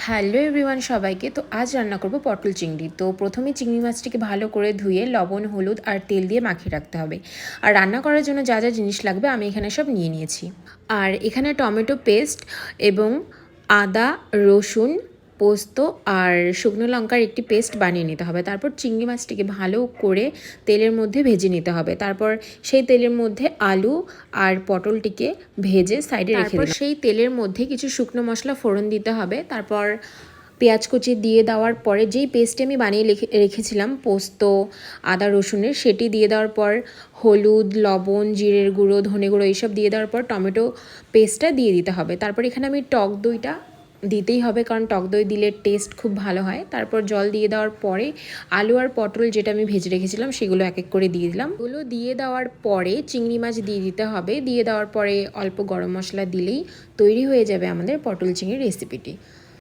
Hello everyone, সবাইকে। তো আজ রান্না করব পটল চিংড়ি। তো প্রথমে চিংড়ি মাছটিকে ভালো করে ধুয়ে লবণ, হলুদ আর তেল দিয়ে মাখিয়ে রাখতে হবে। আর রান্না করার জন্য যা যা জিনিস লাগবে আমি এখানে সব নিয়ে নিয়েছি। আর এখানে টমেটো পেস্ট এবং আদা, রসুন, পোস্ত আর শুকনো লঙ্কার একটি পেস্ট বানিয়ে নিতে হবে। তারপর চিংড়ি মাছটিকে ভালো করে তেলের মধ্যে ভেজে নিতে হবে। তারপর সেই তেলের মধ্যে আলু আর পটলটিকে ভেজে সাইডে রেখে দিতে হবে। সেই তেলের মধ্যে কিছু শুকনো মশলা ফোড়ন দিতে হবে। তারপর পেঁয়াজ কুচি দিয়ে দেওয়ার পরে যেই পেস্টটি আমি বানিয়ে রেখেছিলাম পোস্ত, আদা, রসুনের, সেটি দিয়ে দেওয়ার পর হলুদ, লবণ, জিরের গুঁড়ো, ধনে গুঁড়ো এইসব দিয়ে দেওয়ার পর টমেটো পেস্টটা দিয়ে দিতে হবে। তারপর এখানে আমি টক দইটা দিতেই হবে, কারণ টক দই দিলে টেস্ট খুব ভালো হয়। তারপর জল দিয়ে দেওয়ার পরে আলু আর পটল যেটা আমি ভেজে রেখেছিলাম সেগুলো এক এক করে দিয়ে দিলাম। এগুলো দিয়ে দেওয়ার পরে চিংড়ি মাছ দিয়ে দিতে হবে। দিয়ে দেওয়ার পরে অল্প গরম মশলা দিলেই তৈরি হয়ে যাবে আমাদের পটল চিংড়ির রেসিপিটি।